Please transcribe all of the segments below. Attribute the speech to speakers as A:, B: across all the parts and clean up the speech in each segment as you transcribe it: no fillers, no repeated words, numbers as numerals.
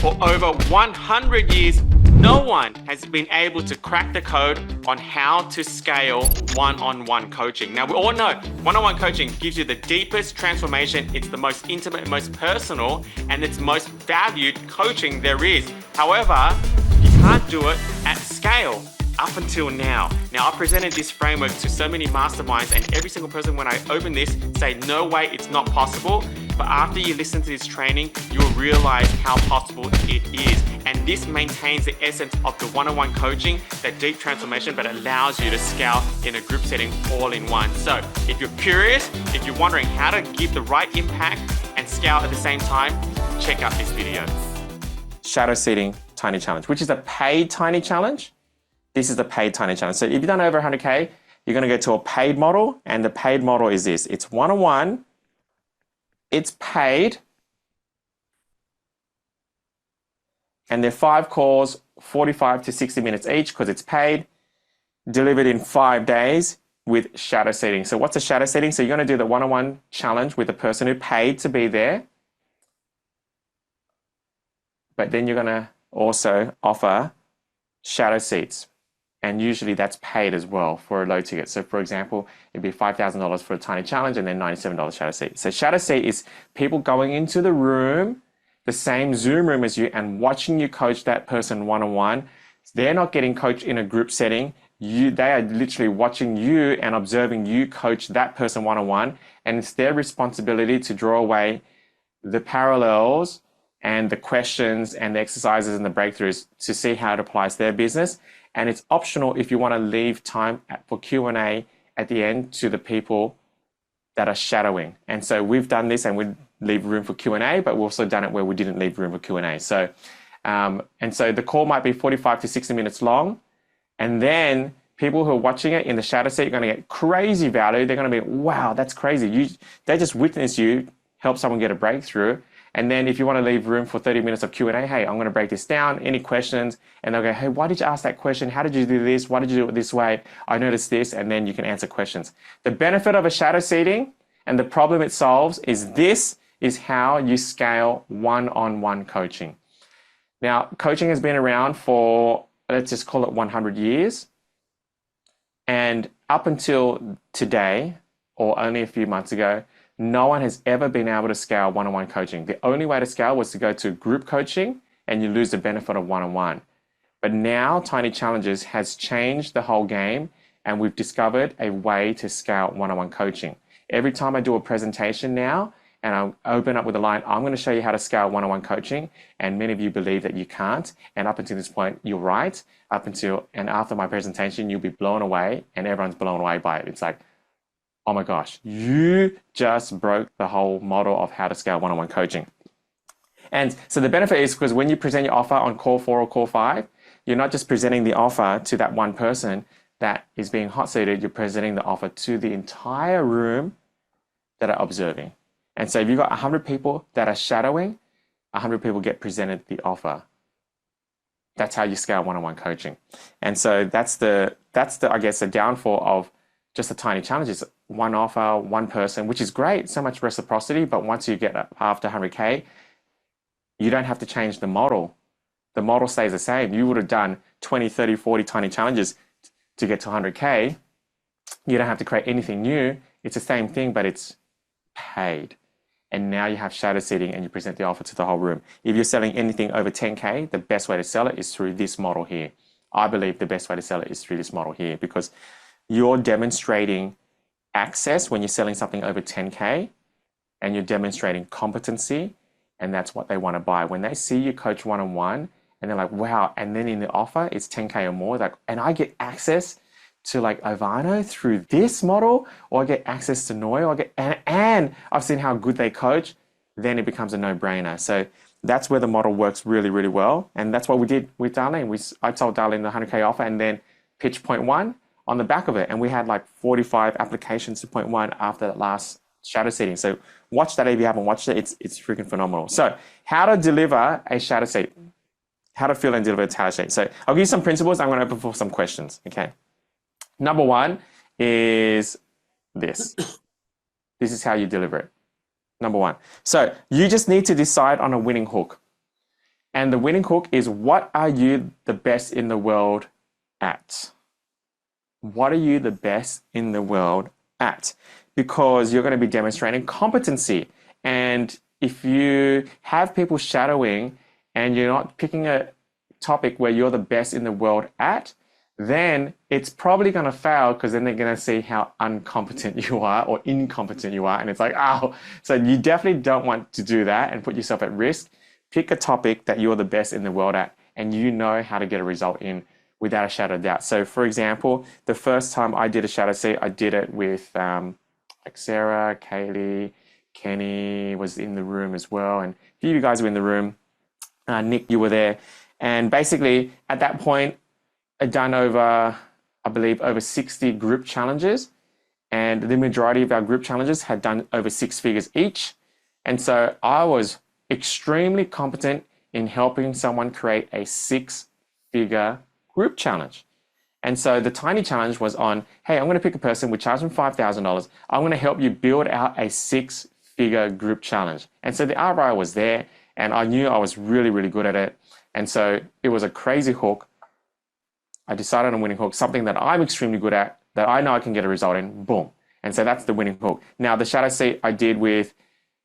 A: For over 100 years, no one has been able to crack the code on how to scale one-on-one coaching. Now, we all know one-on-one coaching gives you the deepest transformation. It's the most intimate, most personal, and it's most valued coaching there is. However, you can't do it at scale. Up until now. Now, I presented this framework to so many masterminds, and every single person when I open this say, no way, it's not possible. But after you listen to this training, you'll realize how possible it is. And this maintains the essence of the one-on-one coaching, that deep transformation, but allows you to scale in a group setting all in one. So if you're curious, if you're wondering how to give the right impact and scale at the same time, check out this video. Shadow Seeding Tiny Challenge, which is a paid Tiny Challenge. This is the paid Tiny Challenge. So if you've done over 100K, you're going to go to a paid model, and the paid model is this. It's one-on-one, it's paid, and they're 5 calls, 45 to 60 minutes each because it's paid, delivered in 5 days with shadow seeding. So what's a shadow seeding? So you're going to do the one-on-one challenge with the person who paid to be there, but then you're going to also offer shadow seats. And usually that's paid as well for a low ticket. So for example, it'd be $5,000 for a tiny challenge and then $97 shadow seat. So shadow seat is people going into the room, the same Zoom room as you, and watching you coach that person one-on-one. They're not getting coached in a group setting. They are literally watching you and observing you coach that person one-on-one. And it's their responsibility to draw away the parallels and the questions and the exercises and the breakthroughs to see how it applies to their business. And it's optional if you want to leave time for Q&A at the end to the people that are shadowing. And so we've done this and we leave room for Q&A, but we've also done it where we didn't leave room for Q&A. So, and so the call might be 45 to 60 minutes long. And then people who are watching it in the shadow seat are going to get crazy value. They're going to be, wow, that's crazy. They just witnessed you help someone get a breakthrough. And then if you want to leave room for 30 minutes of Q&A, hey, I'm going to break this down. Any questions? And they'll go, hey, why did you ask that question? How did you do this? Why did you do it this way? I noticed this. And then you can answer questions. The benefit of a shadow seeding and the problem it solves is this is how you scale one-on-one coaching. Now, coaching has been around for, let's just call it 100 years. And up until today, or only a few months ago, no one has ever been able to scale one-on-one coaching. The only way to scale was to go to group coaching and you lose the benefit of one-on-one. But now Tiny Challenges has changed the whole game and we've discovered a way to scale one-on-one coaching. Every time I do a presentation now and I open up with a line, I'm going to show you how to scale one-on-one coaching, and many of you believe that you can't. And up until this point, you're right. And after my presentation, you'll be blown away and everyone's blown away by it. It's like, oh my gosh, you just broke the whole model of how to scale one-on-one coaching. And so the benefit is because when you present your offer on call 4 or call 5, you're not just presenting the offer to that one person that is being hot seated, you're presenting the offer to the entire room that are observing. And so if you've got 100 people that are shadowing, 100 people get presented the offer. That's how you scale one-on-one coaching. And so that's the I guess the downfall of just a tiny challenge. Is one offer, one person, which is great, so much reciprocity, but once you get after 100K, you don't have to change the model. The model stays the same. You would have done 20, 30, 40 tiny challenges to get to 100K. You don't have to create anything new. It's the same thing, but it's paid. And now you have shadow seeding and you present the offer to the whole room. If you're selling anything over 10K, the best way to sell it is through this model here. I believe the best way to sell it is through this model here, because you're demonstrating access when you're selling something over 10K, and you're demonstrating competency, and that's what they want to buy. When they see you coach one-on-one and they're like, wow, and then in the offer it's 10K or more, like, and I get access to like Ivano through this model, or I get access to Noyo, and I've seen how good they coach, then it becomes a no-brainer. So that's where the model works really, really well. And that's what we did with Darlene. I told Darlene the 100K offer and then pitch point 1 on the back of it. And we had like 45 applications to point 1 after that last shadow seeding. So watch that if you haven't watched it. It's freaking phenomenal. So how to deliver a shadow seed, how to fill and deliver a shadow seed. So I'll give you some principles. I'm going to open for some questions. Okay. Number 1 is this. This is how you deliver it. Number 1. So you just need to decide on a winning hook. And the winning hook is, what are you the best in the world at? What are you the best in the world at? Because you're going to be demonstrating competency. And if you have people shadowing and you're not picking a topic where you're the best in the world at, then it's probably going to fail, because then they're going to see how incompetent you are or incompetent you are. And it's like, oh, so you definitely don't want to do that and put yourself at risk. Pick a topic that you're the best in the world at and you know how to get a result in without a shadow of doubt. So for example, the first time I did a shadow seat, I did it with like Sarah, Kaylee, Kenny was in the room as well. And a few of you guys were in the room. Nick, you were there. And basically at that point, I'd done over 60 group challenges. And the majority of our group challenges had done over 6 figures each. And so I was extremely competent in helping someone create a 6-figure group challenge. And so the tiny challenge was on, hey, I'm going to pick a person, we charge them $5,000. I'm going to help you build out a 6-figure group challenge. And so the ROI was there, and I knew I was really, really good at it. And so it was a crazy hook. I decided on winning hook, something that I'm extremely good at, that I know I can get a result in, boom. And so that's the winning hook. Now, the shadow seat I did with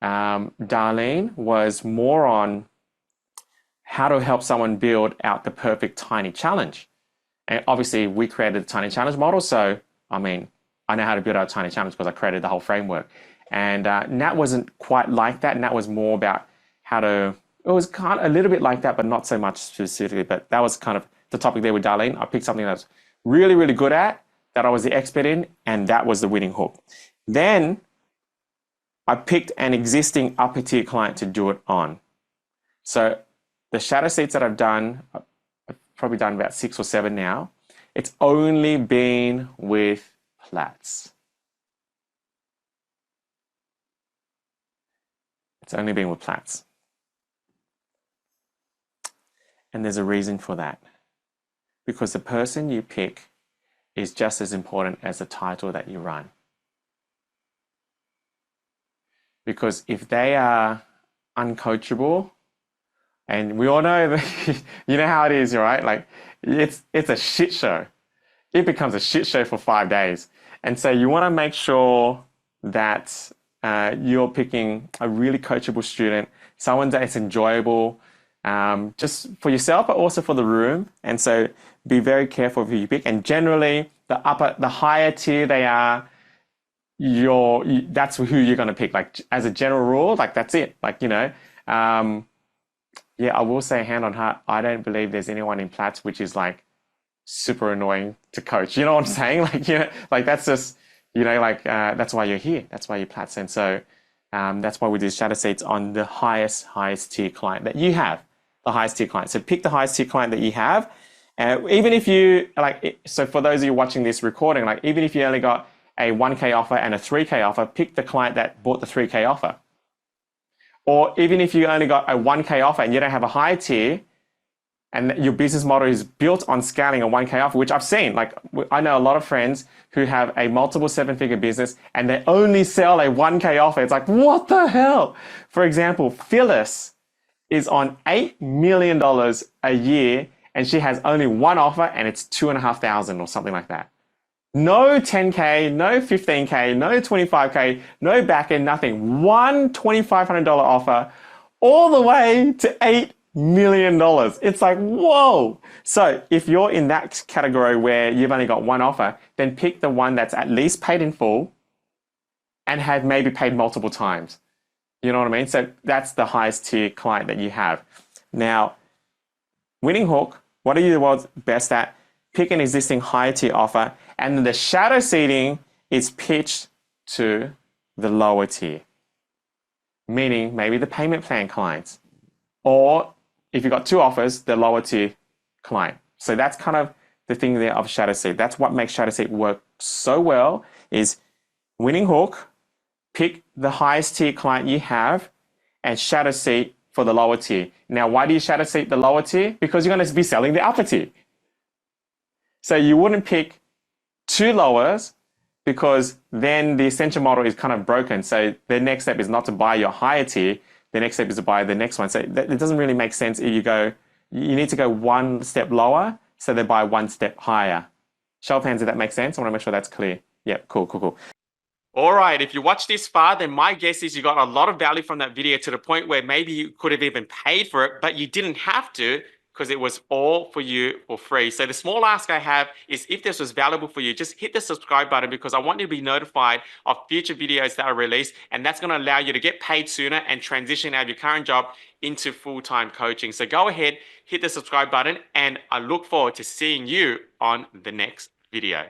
A: Darlene was more on how to help someone build out the perfect tiny challenge. And obviously we created the tiny challenge model. So, I mean, I know how to build out a tiny challenge because I created the whole framework. And Nat wasn't quite like that. Nat was more about how to, it was kind of a little bit like that, but not so much specifically. But that was kind of the topic there with Darlene. I picked something that I was really, really good at, that I was the expert in, and that was the winning hook. Then I picked an existing upper tier client to do it on. So the shadow seats that I've done, I've probably done about 6 or 7 now. It's only been with Platts. It's only been with Platts. And there's a reason for that. Because the person you pick is just as important as the title that you run. Because if they are uncoachable, and we all know that, you know how it is, right? Like it's a shit show. It becomes a shit show for 5 days. And so you want to make sure that you're picking a really coachable student, someone that's enjoyable, just for yourself, but also for the room. And so be very careful of who you pick. And generally, the higher tier they are, that's who you're going to pick. Like as a general rule, like that's it. Like, you know, yeah, I will say hand on heart, I don't believe there's anyone in Platts which is like super annoying to coach. You know what I'm saying? Like, you know, like that's just, you know, like that's why you're here. That's why you're Platts. And so that's why we do shadow seats on the highest tier client that you have, the highest tier client. So pick the highest tier client that you have. Even if you like, so for those of you watching this recording, like even if you only got a 1K offer and a 3K offer, pick the client that bought the 3K offer. Or even if you only got a 1K offer and you don't have a high tier, and your business model is built on scaling a 1K offer, which I've seen. Like I know a lot of friends who have a multiple 7-figure business and they only sell a 1K offer. It's like, what the hell? For example, Phyllis is on $8 million a year and she has only one offer and it's $2,500 or something like that. No 10K, no 15K, no 25K, no back end, nothing. One $2,500 offer all the way to $8 million. It's like, whoa. So if you're in that category where you've only got one offer, then pick the one that's at least paid in full and have maybe paid multiple times. You know what I mean? So that's the highest tier client that you have. Now, winning hook, what are you the world's best at? Pick an existing higher tier offer, and then the shadow seating is pitched to the lower tier, meaning maybe the payment plan clients, or if you've got 2 offers, the lower tier client. So that's kind of the thing there of shadow seat. That's what makes shadow seat work so well is winning hook, pick the highest tier client you have, and shadow seat for the lower tier. Now, why do you shadow seat the lower tier? Because you're going to be selling the upper tier. So you wouldn't pick 2 lowers because then the ascension model is kind of broken. So the next step is not to buy your higher tier. the next step is to buy the next one. So it doesn't really make sense if you need to go one step lower, so they buy one step higher. Show of hands, if that makes sense. I want to make sure that's clear. Yeah, cool. All right, if you watched this far, then my guess is you got a lot of value from that video to the point where maybe you could have even paid for it, but you didn't have to because it was all for you for free. So the small ask I have is, if this was valuable for you, just hit the subscribe button, because I want you to be notified of future videos that are released, and that's going to allow you to get paid sooner and transition out of your current job into full-time coaching. So go ahead, hit the subscribe button, and I look forward to seeing you on the next video.